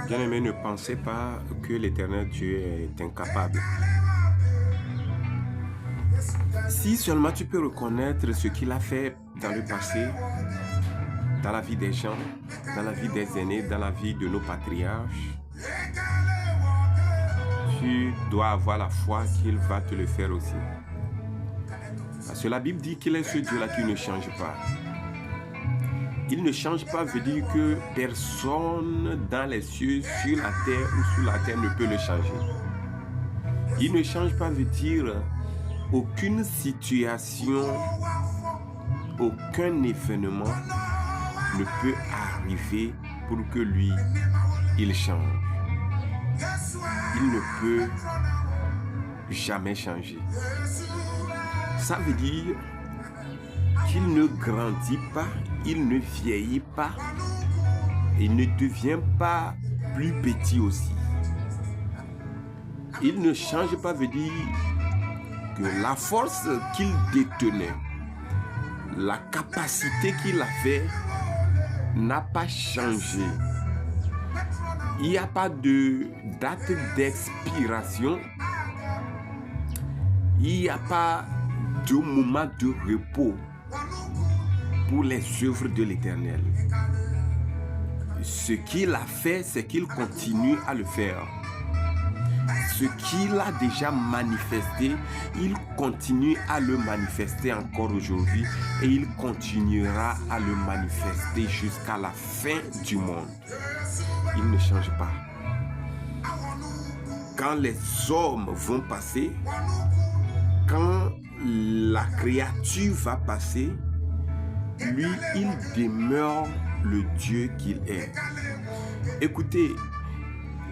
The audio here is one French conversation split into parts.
Bien-aimé, ne pensez pas que l'Éternel Dieu est incapable. Si seulement tu peux reconnaître ce qu'il a fait dans le passé, dans la vie des gens, dans la vie des aînés, dans la vie de nos patriarches, tu dois avoir la foi qu'il va te le faire aussi. Parce que la Bible dit qu'il est ce Dieu-là qui ne change pas. Il ne change pas veut dire que personne dans les cieux, sur la terre ou sous la terre ne peut le changer. Il ne change pas veut dire aucune situation, aucun événement ne peut arriver pour que lui, il change. Il ne peut jamais changer. Ça veut dire qu'il ne grandit pas, il ne vieillit pas, il ne devient pas plus petit aussi. Il ne change pas veut dire que la force qu'il détenait, la capacité qu'il avait n'a pas changé. Il n'y a pas de date d'expiration. Il n'y a pas de moment de repos pour les œuvres de l'Éternel. Ce qu'il a fait, c'est qu'il continue à le faire. Ce qu'il a déjà manifesté, il continue à le manifester encore aujourd'hui et il continuera à le manifester jusqu'à la fin du monde. Il ne change pas. Quand les hommes vont passer, quand la créature va passer, lui, il demeure le Dieu qu'il est. Écoutez,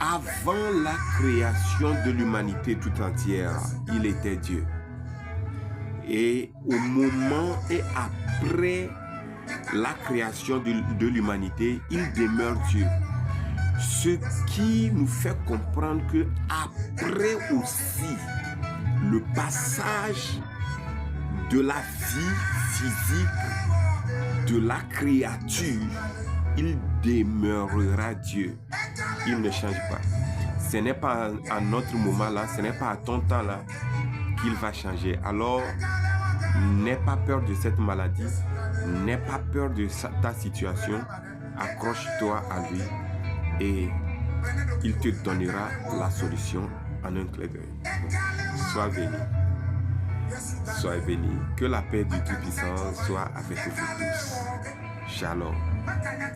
avant la création de l'humanité tout entière, il était Dieu. Et au moment et après la création de l'humanité, il demeure Dieu. Ce qui nous fait comprendre que après aussi le passage de la vie physique de la créature, il demeurera Dieu. Il ne change pas. Ce n'est pas à notre moment là, ce n'est pas à ton temps là qu'il va changer. Alors, n'aie pas peur de cette maladie, n'aie pas peur de ta situation, accroche-toi à lui et il te donnera la solution en un clin d'œil. Sois béni. Sois béni. Que la paix du Tout-Puissant soit avec vous tous. Shalom.